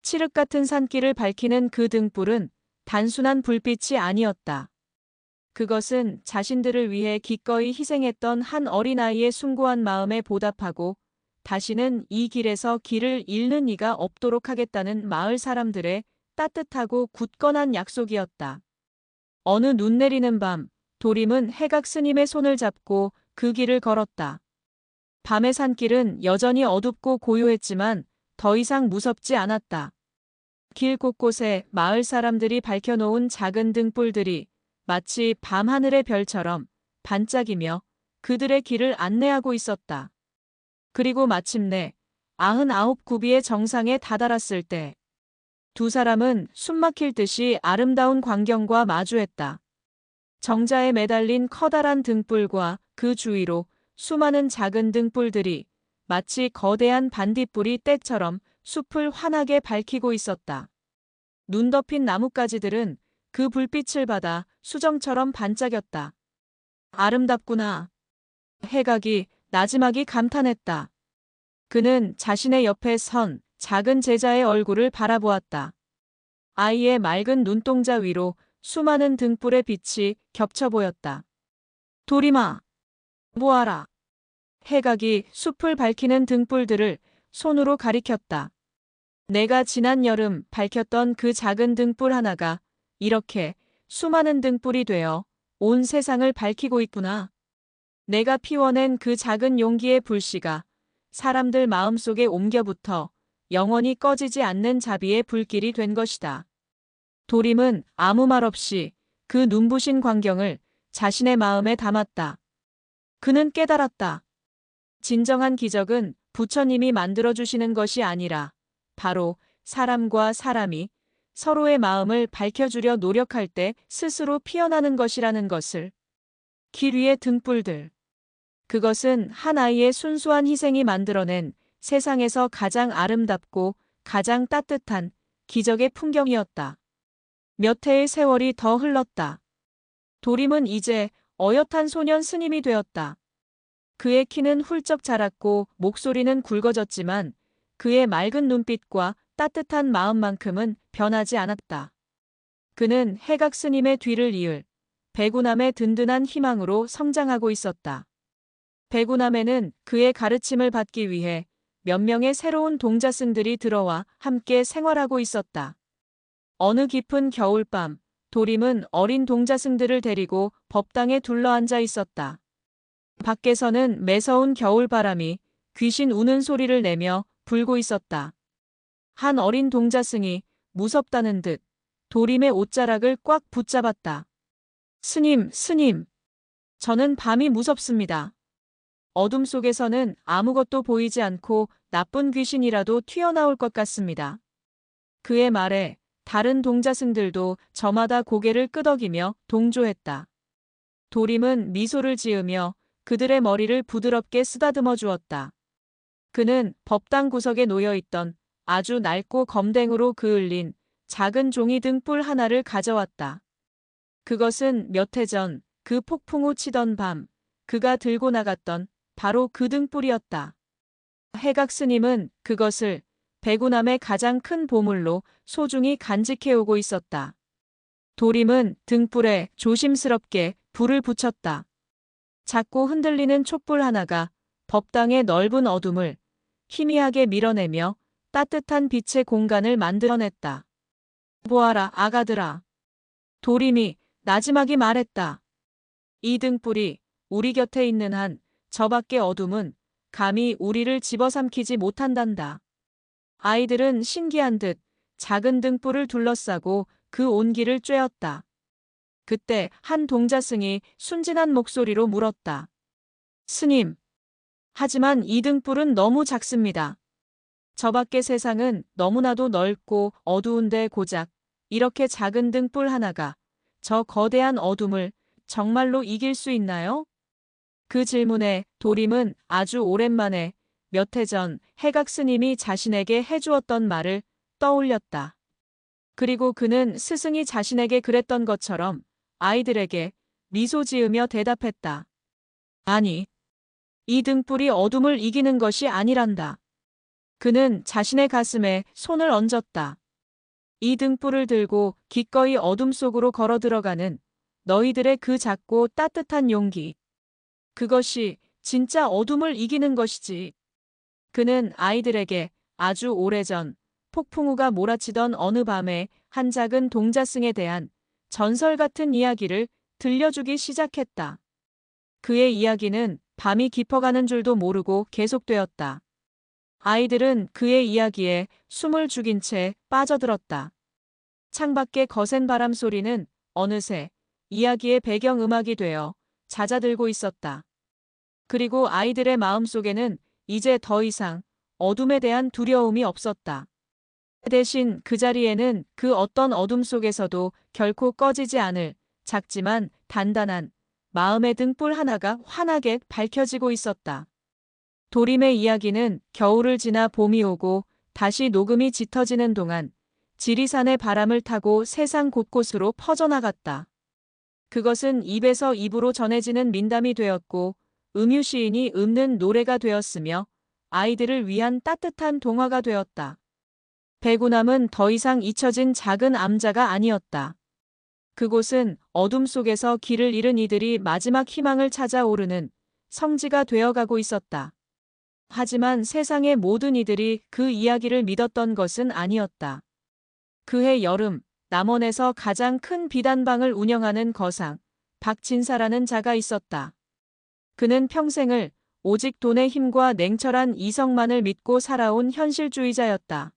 칠흑 같은 산길을 밝히는 그 등불은 단순한 불빛이 아니었다. 그것은 자신들을 위해 기꺼이 희생했던 한 어린아이의 숭고한 마음에 보답하고 다시는 이 길에서 길을 잃는 이가 없도록 하겠다는 마을 사람들의 따뜻하고 굳건한 약속이었다. 어느 눈 내리는 밤, 도림은 해각 스님의 손을 잡고 그 길을 걸었다. 밤의 산길은 여전히 어둡고 고요했지만 더 이상 무섭지 않았다. 길 곳곳에 마을 사람들이 밝혀놓은 작은 등불들이 마치 밤하늘의 별처럼 반짝이며 그들의 길을 안내하고 있었다. 그리고 마침내 99구비의 정상에 다다랐을 때 두 사람은 숨막힐 듯이 아름다운 광경과 마주했다. 정자에 매달린 커다란 등불과 그 주위로 수많은 작은 등불들이 마치 거대한 반딧불이 떼처럼 숲을 환하게 밝히고 있었다. 눈 덮인 나뭇가지들은 그 불빛을 받아 수정처럼 반짝였다. 아름답구나. 해각이 나지막이 감탄했다. 그는 자신의 옆에 선 작은 제자의 얼굴을 바라보았다. 아이의 맑은 눈동자 위로 수많은 등불의 빛이 겹쳐 보였다. 도림아, 보아라. 해각이 숲을 밝히는 등불들을 손으로 가리켰다. 내가 지난 여름 밝혔던 그 작은 등불 하나가 이렇게 수많은 등불이 되어 온 세상을 밝히고 있구나. 내가 피워낸 그 작은 용기의 불씨가 사람들 마음속에 옮겨붙어 영원히 꺼지지 않는 자비의 불길이 된 것이다. 도림은 아무 말 없이 그 눈부신 광경을 자신의 마음에 담았다. 그는 깨달았다. 진정한 기적은 부처님이 만들어주시는 것이 아니라 바로 사람과 사람이 서로의 마음을 밝혀주려 노력할 때 스스로 피어나는 것이라는 것을. 길 위의 등불들. 그것은 한 아이의 순수한 희생이 만들어낸 세상에서 가장 아름답고 가장 따뜻한 기적의 풍경이었다. 몇 해의 세월이 더 흘렀다. 도림은 이제 어엿한 소년 스님이 되었다. 그의 키는 훌쩍 자랐고 목소리는 굵어졌지만 그의 맑은 눈빛과 따뜻한 마음만큼은 변하지 않았다. 그는 해각 스님의 뒤를 이을 배구남의 든든한 희망으로 성장하고 있었다. 배구남에는 그의 가르침을 받기 위해 몇 명의 새로운 동자승들이 들어와 함께 생활하고 있었다. 어느 깊은 겨울밤, 도림은 어린 동자승들을 데리고 법당에 둘러앉아 있었다. 밖에서는 매서운 겨울바람이 귀신 우는 소리를 내며 불고 있었다. 한 어린 동자승이 무섭다는 듯 도림의 옷자락을 꽉 붙잡았다. 스님, 스님. 저는 밤이 무섭습니다. 어둠 속에서는 아무것도 보이지 않고 나쁜 귀신이라도 튀어나올 것 같습니다. 그의 말에 다른 동자승들도 저마다 고개를 끄덕이며 동조했다. 도림은 미소를 지으며 그들의 머리를 부드럽게 쓰다듬어 주었다. 그는 법당 구석에 놓여있던 아주 낡고 검댕으로 그을린 작은 종이 등불 하나를 가져왔다. 그것은 몇 해 전 그 폭풍 우 치던 밤 그가 들고 나갔던 바로 그 등불이었다. 해각 스님은 그것을 배구남의 가장 큰 보물로 소중히 간직해오고 있었다. 도림은 등불에 조심스럽게 불을 붙였다. 작고 흔들리는 촛불 하나가 법당의 넓은 어둠을 희미하게 밀어내며 따뜻한 빛의 공간을 만들어냈다. 보아라, 아가들아. 도림이 나지막이 말했다. 이 등불이 우리 곁에 있는 한 저 밖의 어둠은 감히 우리를 집어삼키지 못한단다. 아이들은 신기한 듯 작은 등불을 둘러싸고 그 온기를 쬐었다. 그때 한 동자승이 순진한 목소리로 물었다. 스님, 하지만 이 등불은 너무 작습니다. 저 밖의 세상은 너무나도 넓고 어두운데 고작 이렇게 작은 등불 하나가 저 거대한 어둠을 정말로 이길 수 있나요? 그 질문에 도림은 아주 오랜만에 몇 해 전 해각 스님이 자신에게 해주었던 말을 떠올렸다. 그리고 그는 스승이 자신에게 그랬던 것처럼 아이들에게 미소 지으며 대답했다. 아니, 이 등불이 어둠을 이기는 것이 아니란다. 그는 자신의 가슴에 손을 얹었다. 이 등불을 들고 기꺼이 어둠 속으로 걸어 들어가는 너희들의 그 작고 따뜻한 용기. 그것이 진짜 어둠을 이기는 것이지. 그는 아이들에게 아주 오래전 폭풍우가 몰아치던 어느 밤에 한 작은 동자승에 대한 전설 같은 이야기를 들려주기 시작했다. 그의 이야기는 밤이 깊어가는 줄도 모르고 계속되었다. 아이들은 그의 이야기에 숨을 죽인 채 빠져들었다. 창밖의 거센 바람 소리는 어느새 이야기의 배경음악이 되어 잦아들고 있었다. 그리고 아이들의 마음속에는 이제 더 이상 어둠에 대한 두려움이 없었다. 대신 그 자리에는 그 어떤 어둠 속에서도 결코 꺼지지 않을 작지만 단단한 마음의 등불 하나가 환하게 밝혀지고 있었다. 도림의 이야기는 겨울을 지나 봄이 오고 다시 녹음이 짙어지는 동안 지리산의 바람을 타고 세상 곳곳으로 퍼져나갔다. 그것은 입에서 입으로 전해지는 민담이 되었고 음유 시인이 읊는 노래가 되었으며 아이들을 위한 따뜻한 동화가 되었다. 배구남은 더 이상 잊혀진 작은 암자가 아니었다. 그곳은 어둠 속에서 길을 잃은 이들이 마지막 희망을 찾아 오르는 성지가 되어가고 있었다. 하지만 세상의 모든 이들이 그 이야기를 믿었던 것은 아니었다. 그해 여름, 남원에서 가장 큰 비단방을 운영하는 거상, 박진사라는 자가 있었다. 그는 평생을 오직 돈의 힘과 냉철한 이성만을 믿고 살아온 현실주의자였다.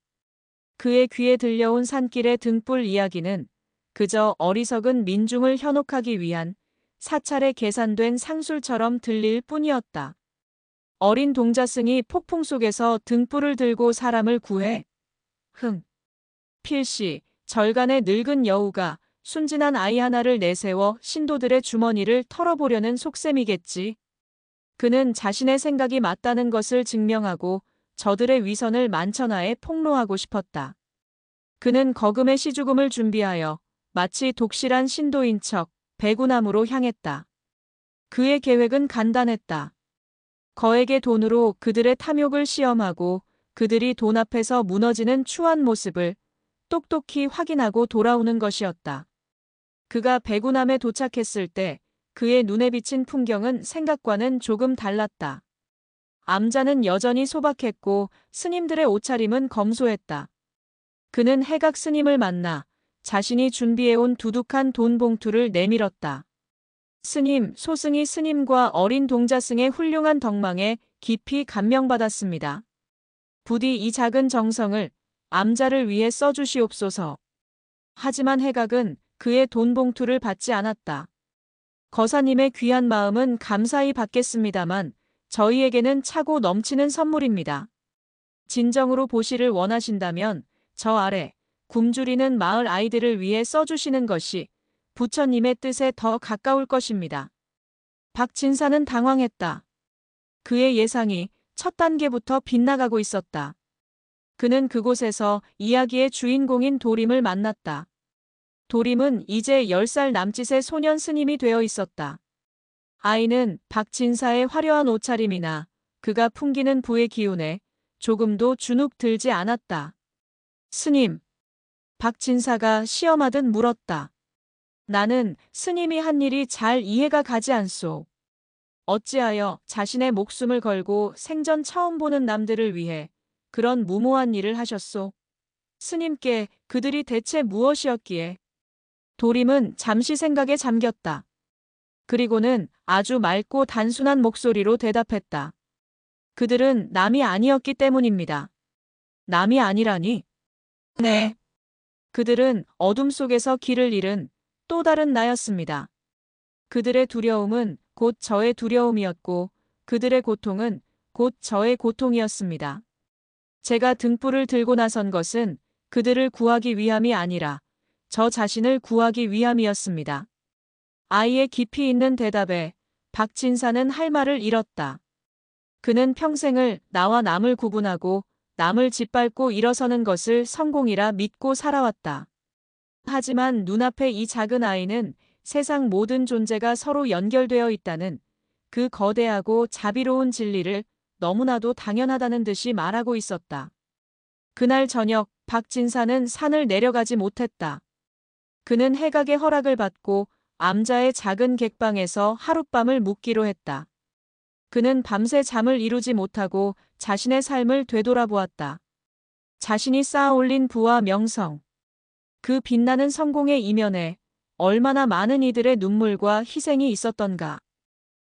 그의 귀에 들려온 산길의 등불 이야기는 그저 어리석은 민중을 현혹하기 위한 사찰에 계산된 상술처럼 들릴 뿐이었다. 어린 동자승이 폭풍 속에서 등불을 들고 사람을 구해 필시 절간의 늙은 여우가 순진한 아이 하나를 내세워 신도들의 주머니를 털어보려는 속셈이겠지. 그는 자신의 생각이 맞다는 것을 증명하고 저들의 위선을 만천하에 폭로하고 싶었다. 그는 거금의 시주금을 준비하여 마치 독실한 신도인 척 배구남으로 향했다. 그의 계획은 간단했다. 거액의 돈으로 그들의 탐욕을 시험하고 그들이 돈 앞에서 무너지는 추한 모습을 똑똑히 확인하고 돌아오는 것이었다. 그가 배구남에 도착했을 때 그의 눈에 비친 풍경은 생각과는 조금 달랐다. 암자는 여전히 소박했고 스님들의 옷차림은 검소했다. 그는 해각 스님을 만나 자신이 준비해온 두둑한 돈 봉투를 내밀었다. 스님, 소승이 스님과 어린 동자승의 훌륭한 덕망에 깊이 감명받았습니다. 부디 이 작은 정성을 암자를 위해 써주시옵소서. 하지만 해각은 그의 돈 봉투를 받지 않았다. 거사님의 귀한 마음은 감사히 받겠습니다만 저희에게는 차고 넘치는 선물입니다. 진정으로 보시를 원하신다면 저 아래 굶주리는 마을 아이들을 위해 써주시는 것이 부처님의 뜻에 더 가까울 것입니다. 박진사는 당황했다. 그의 예상이 첫 단계부터 빗나가고 있었다. 그는 그곳에서 이야기의 주인공인 도림을 만났다. 도림은 이제 10살 남짓의 소년 스님이 되어 있었다. 아이는 박진사의 화려한 옷차림이나 그가 풍기는 부의 기운에 조금도 주눅 들지 않았다. 스님, 박진사가 시험하듯 물었다. 나는 스님이 한 일이 잘 이해가 가지 않소. 어찌하여 자신의 목숨을 걸고 생전 처음 보는 남들을 위해 그런 무모한 일을 하셨소? 스님께 그들이 대체 무엇이었기에? 도림은 잠시 생각에 잠겼다. 그리고는 아주 맑고 단순한 목소리로 대답했다. 그들은 남이 아니었기 때문입니다. 남이 아니라니? 네. 그들은 어둠 속에서 길을 잃은 또 다른 나였습니다. 그들의 두려움은 곧 저의 두려움이었고 그들의 고통은 곧 저의 고통이었습니다. 제가 등불을 들고 나선 것은 그들을 구하기 위함이 아니라 저 자신을 구하기 위함이었습니다. 아이의 깊이 있는 대답에 박진사는 할 말을 잃었다. 그는 평생을 나와 남을 구분하고 남을 짓밟고 일어서는 것을 성공이라 믿고 살아왔다. 하지만 눈앞에 이 작은 아이는 세상 모든 존재가 서로 연결되어 있다는 그 거대하고 자비로운 진리를 너무나도 당연하다는 듯이 말하고 있었다. 그날 저녁 박진사는 산을 내려가지 못했다. 그는 해각의 허락을 받고 암자의 작은 객방에서 하룻밤을 묵기로 했다. 그는 밤새 잠을 이루지 못하고 자신의 삶을 되돌아보았다. 자신이 쌓아올린 부와 명성, 그 빛나는 성공의 이면에 얼마나 많은 이들의 눈물과 희생이 있었던가.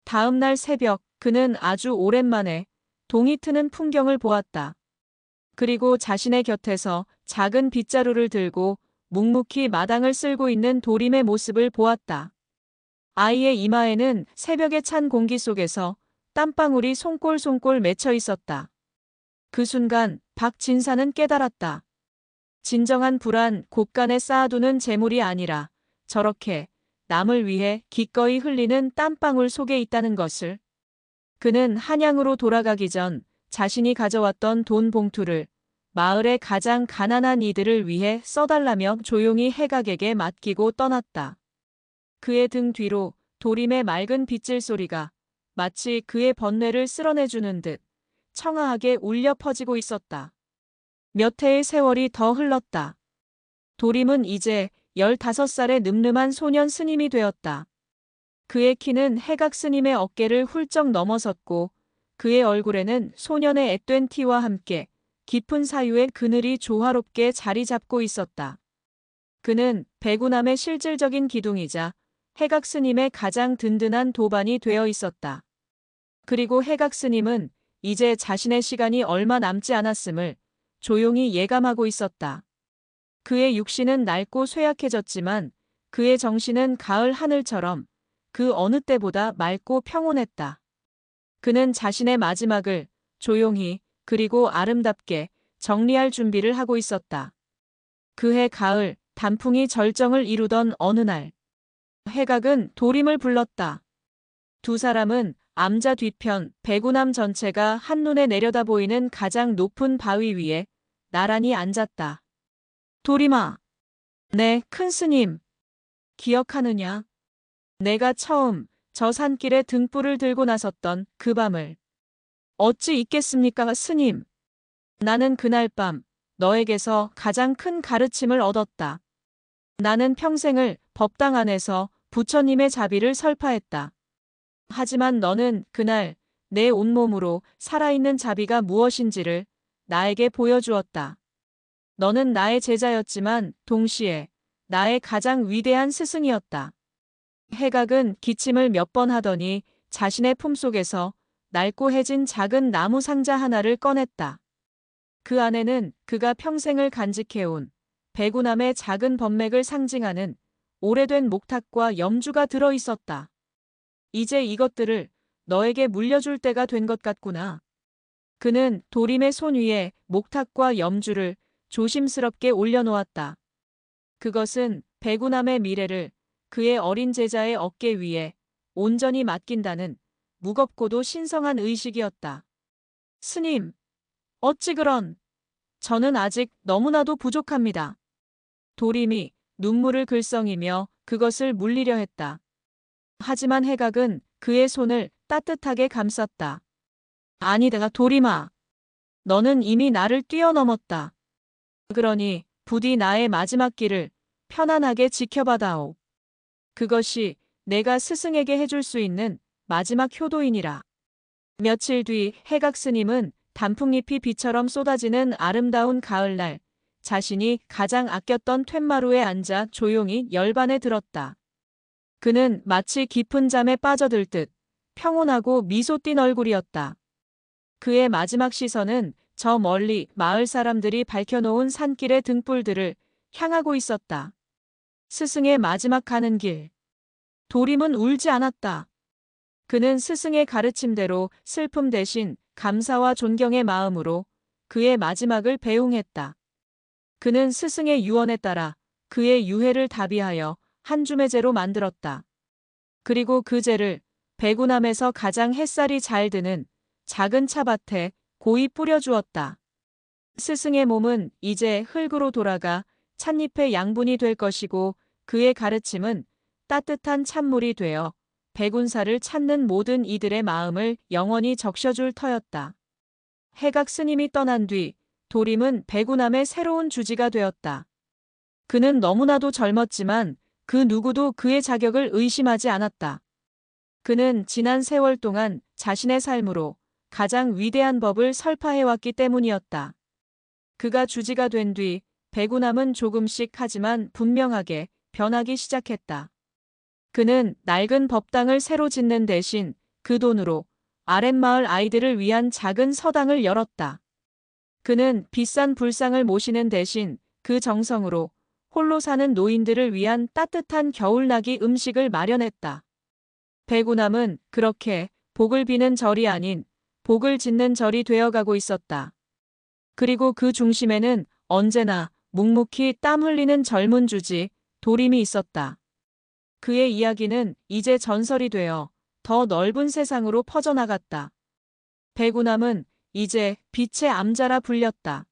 다음 날 새벽 그는 아주 오랜만에 동이 트는 풍경을 보았다. 그리고 자신의 곁에서 작은 빗자루를 들고 묵묵히 마당을 쓸고 있는 도림의 모습을 보았다. 아이의 이마에는 새벽의 찬 공기 속에서 땀방울이 송골송골 맺혀 있었다. 그 순간 박진사는 깨달았다. 진정한 불안 곳간에 쌓아두는 재물이 아니라 저렇게 남을 위해 기꺼이 흘리는 땀방울 속에 있다는 것을. 그는 한양으로 돌아가기 전 자신이 가져왔던 돈 봉투를 마을의 가장 가난한 이들을 위해 써달라며 조용히 해각에게 맡기고 떠났다. 그의 등 뒤로 도림의 맑은 빗질 소리가 마치 그의 번뇌를 쓸어내주는 듯 청아하게 울려 퍼지고 있었다. 몇 해의 세월이 더 흘렀다. 도림은 이제 15살의 늠름한 소년 스님이 되었다. 그의 키는 해각 스님의 어깨를 훌쩍 넘어섰고 그의 얼굴에는 소년의 앳된 티와 함께 깊은 사유의 그늘이 조화롭게 자리 잡고 있었다. 그는 배구남의 실질적인 기둥이자 해각 스님의 가장 든든한 도반이 되어 있었다. 그리고 해각 스님은 이제 자신의 시간이 얼마 남지 않았음을 조용히 예감하고 있었다. 그의 육신은 낡고 쇠약해졌지만 그의 정신은 가을 하늘처럼 그 어느 때보다 맑고 평온했다. 그는 자신의 마지막을 조용히 그리고 아름답게 정리할 준비를 하고 있었다. 그해 가을 단풍이 절정을 이루던 어느 날 해각은 도림을 불렀다. 두 사람은 암자 뒤편 배구남 전체가 한눈에 내려다 보이는 가장 높은 바위 위에 나란히 앉았다. 도림아. 네, 큰 스님. 기억하느냐? 내가 처음 저 산길에 등불을 들고 나섰던 그 밤을. 어찌 잊겠습니까, 스님? 나는 그날 밤 너에게서 가장 큰 가르침을 얻었다. 나는 평생을 법당 안에서 부처님의 자비를 설파했다. 하지만 너는 그날 내 온몸으로 살아있는 자비가 무엇인지를 나에게 보여주었다. 너는 나의 제자였지만 동시에 나의 가장 위대한 스승이었다. 해각은 기침을 몇 번 하더니 자신의 품속에서 낡고 해진 작은 나무 상자 하나를 꺼냈다. 그 안에는 그가 평생을 간직해온 배구남의 작은 법맥을 상징하는 오래된 목탁과 염주가 들어 있었다. 이제 이것들을 너에게 물려줄 때가 된 것 같구나. 그는 도림의 손 위에 목탁과 염주를 조심스럽게 올려놓았다. 그것은 배구남의 미래를 그의 어린 제자의 어깨 위에 온전히 맡긴다는 무겁고도 신성한 의식이었다. 스님, 어찌 그런? 저는 아직 너무나도 부족합니다. 도림이 눈물을 글썽이며 그것을 물리려 했다. 하지만 해각은 그의 손을 따뜻하게 감쌌다. 아니다, 도림아. 너는 이미 나를 뛰어넘었다. 그러니 부디 나의 마지막 길을 편안하게 지켜봐다오. 그것이 내가 스승에게 해줄 수 있는 마지막 효도이니라. 며칠 뒤 해각 스님은 단풍잎이 비처럼 쏟아지는 아름다운 가을날, 자신이 가장 아꼈던 툇마루에 앉아 조용히 열반에 들었다. 그는 마치 깊은 잠에 빠져들 듯 평온하고 미소 띤 얼굴이었다. 그의 마지막 시선은 저 멀리 마을 사람들이 밝혀놓은 산길의 등불들을 향하고 있었다. 스승의 마지막 가는 길. 도림은 울지 않았다. 그는 스승의 가르침대로 슬픔 대신 감사와 존경의 마음으로 그의 마지막을 배웅했다. 그는 스승의 유언에 따라 그의 유해를 다비하여 한 줌의 재로 만들었다. 그리고 그 재를 백우남에서 가장 햇살이 잘 드는 작은 차밭에 고이 뿌려주었다. 스승의 몸은 이제 흙으로 돌아가 찻잎의 양분이 될 것이고 그의 가르침은 따뜻한 찬물이 되어 백운사를 찾는 모든 이들의 마음을 영원히 적셔줄 터였다. 해각 스님이 떠난 뒤 도림은 백운함의 새로운 주지가 되었다. 그는 너무나도 젊었지만 그 누구도 그의 자격을 의심하지 않았다. 그는 지난 세월 동안 자신의 삶으로 가장 위대한 법을 설파해왔기 때문이었다. 그가 주지가 된 뒤 백운함은 조금씩 하지만 분명하게 변하기 시작했다. 그는 낡은 법당을 새로 짓는 대신 그 돈으로 아랫마을 아이들을 위한 작은 서당을 열었다. 그는 비싼 불상을 모시는 대신 그 정성으로 홀로 사는 노인들을 위한 따뜻한 겨울나기 음식을 마련했다. 백운함은 그렇게 복을 비는 절이 아닌 복을 짓는 절이 되어가고 있었다. 그리고 그 중심에는 언제나 묵묵히 땀 흘리는 젊은 주지 도림이 있었다. 그의 이야기는 이제 전설이 되어 더 넓은 세상으로 퍼져나갔다. 백운함은 이제 빛의 암자라 불렸다.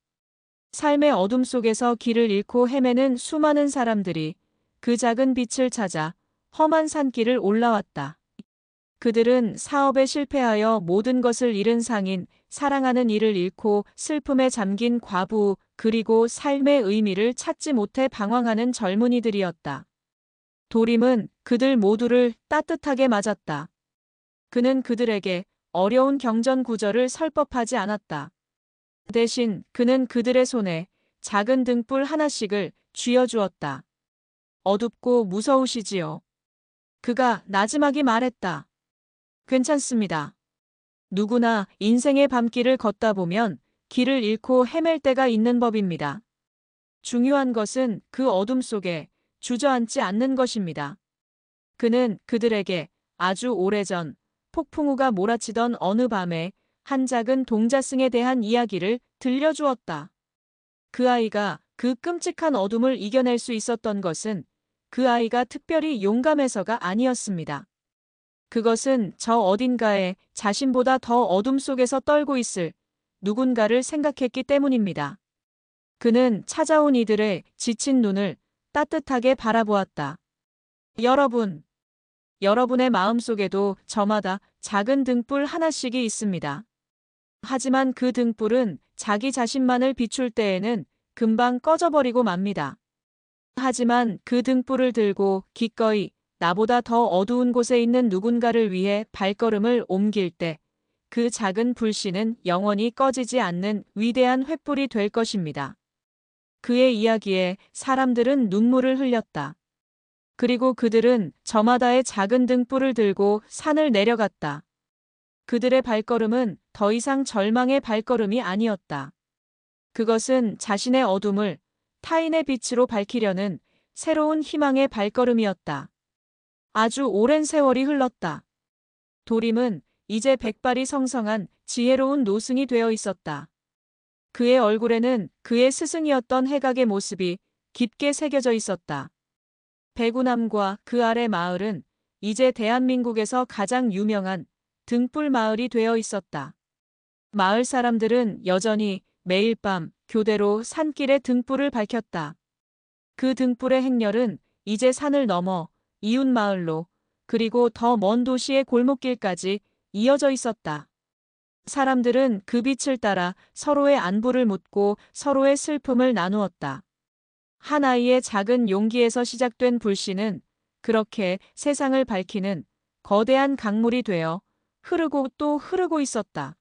삶의 어둠 속에서 길을 잃고 헤매는 수많은 사람들이 그 작은 빛을 찾아 험한 산길을 올라왔다. 그들은 사업에 실패하여 모든 것을 잃은 상인, 사랑하는 이를 잃고 슬픔에 잠긴 과부, 그리고 삶의 의미를 찾지 못해 방황하는 젊은이들이었다. 도림은 그들 모두를 따뜻하게 맞았다. 그는 그들에게 어려운 경전 구절을 설법하지 않았다. 대신 그는 그들의 손에 작은 등불 하나씩을 쥐어주었다. 어둡고 무서우시지요. 그가 나지막이 말했다. 괜찮습니다. 누구나 인생의 밤길을 걷다 보면 길을 잃고 헤맬 때가 있는 법입니다. 중요한 것은 그 어둠 속에 주저앉지 않는 것입니다. 그는 그들에게 아주 오래전 폭풍우가 몰아치던 어느 밤에 한 작은 동자승에 대한 이야기를 들려주었다. 그 아이가 그 끔찍한 어둠을 이겨낼 수 있었던 것은 그 아이가 특별히 용감해서가 아니었습니다. 그것은 저 어딘가에 자신보다 더 어둠 속에서 떨고 있을 누군가를 생각했기 때문입니다. 그는 찾아온 이들의 지친 눈을 따뜻하게 바라보았다. 여러분의 마음속에도 저마다 작은 등불 하나씩이 있습니다. 하지만 그 등불은 자기 자신만을 비출 때에는 금방 꺼져버리고 맙니다. 하지만 그 등불을 들고 기꺼이 나보다 더 어두운 곳에 있는 누군가를 위해 발걸음을 옮길 때 그 작은 불씨는 영원히 꺼지지 않는 위대한 횃불이 될 것입니다. 그의 이야기에 사람들은 눈물을 흘렸다. 그리고 그들은 저마다의 작은 등불을 들고 산을 내려갔다. 그들의 발걸음은 더 이상 절망의 발걸음이 아니었다. 그것은 자신의 어둠을 타인의 빛으로 밝히려는 새로운 희망의 발걸음이었다. 아주 오랜 세월이 흘렀다. 도림은 이제 백발이 성성한 지혜로운 노승이 되어 있었다. 그의 얼굴에는 그의 스승이었던 해각의 모습이 깊게 새겨져 있었다. 백운함과 그 아래 마을은 이제 대한민국에서 가장 유명한 등불 마을이 되어 있었다. 마을 사람들은 여전히 매일 밤 교대로 산길에 등불을 밝혔다. 그 등불의 행렬은 이제 산을 넘어 이웃 마을로 그리고 더 먼 도시의 골목길까지 이어져 있었다. 사람들은 그 빛을 따라 서로의 안부를 묻고 서로의 슬픔을 나누었다. 한 아이의 작은 용기에서 시작된 불씨는 그렇게 세상을 밝히는 거대한 강물이 되어 흐르고 또 흐르고 있었다.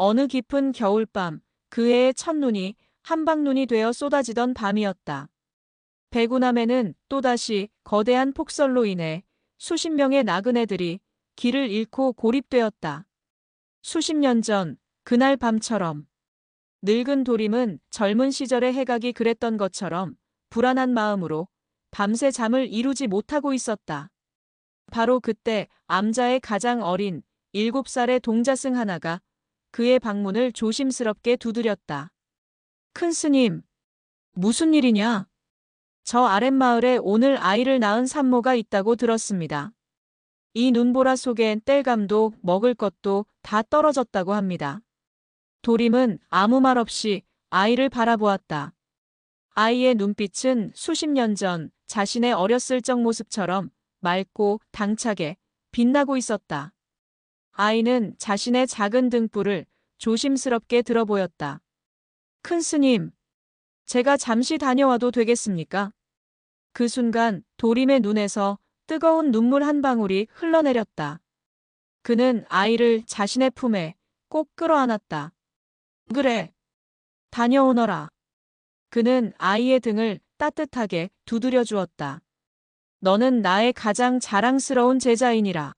어느 깊은 겨울밤, 그 해의 첫눈이 한방눈이 되어 쏟아지던 밤이었다. 배구남에는 또다시 거대한 폭설로 인해 수십 명의 나그네들이 길을 잃고 고립되었다. 수십 년 전, 그날 밤처럼. 늙은 도림은 젊은 시절의 해각이 그랬던 것처럼 불안한 마음으로 밤새 잠을 이루지 못하고 있었다. 바로 그때 암자의 가장 어린 7살의 동자승 하나가 그의 방문을 조심스럽게 두드렸다. 큰 스님, 무슨 일이냐? 저 아랫마을에 오늘 아이를 낳은 산모가 있다고 들었습니다. 이 눈보라 속엔 땔감도 먹을 것도 다 떨어졌다고 합니다. 도림은 아무 말 없이 아이를 바라보았다. 아이의 눈빛은 수십 년 전 자신의 어렸을 적 모습처럼 맑고 당차게 빛나고 있었다. 아이는 자신의 작은 등불을 조심스럽게 들어보였다. 큰 스님, 제가 잠시 다녀와도 되겠습니까? 그 순간 도림의 눈에서 뜨거운 눈물 한 방울이 흘러내렸다. 그는 아이를 자신의 품에 꼭 끌어안았다. 그래, 다녀오너라. 그는 아이의 등을 따뜻하게 두드려 주었다. 너는 나의 가장 자랑스러운 제자이니라.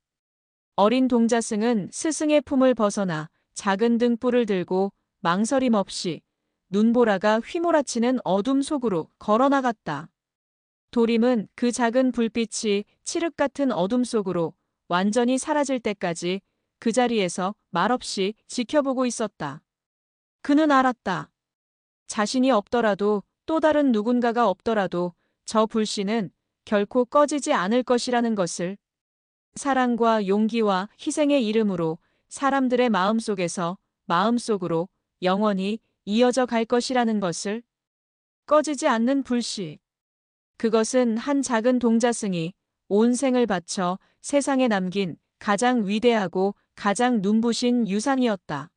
어린 동자승은 스승의 품을 벗어나 작은 등불을 들고 망설임 없이 눈보라가 휘몰아치는 어둠 속으로 걸어나갔다. 도림은 그 작은 불빛이 칠흑 같은 어둠 속으로 완전히 사라질 때까지 그 자리에서 말없이 지켜보고 있었다. 그는 알았다. 자신이 없더라도 또 다른 누군가가 없더라도 저 불씨는 결코 꺼지지 않을 것이라는 것을, 사랑과 용기와 희생의 이름으로 사람들의 마음속으로 영원히 이어져 갈 것이라는 것을, 꺼지지 않는 불씨. 그것은 한 작은 동자승이 온 생을 바쳐 세상에 남긴 가장 위대하고 가장 눈부신 유산이었다.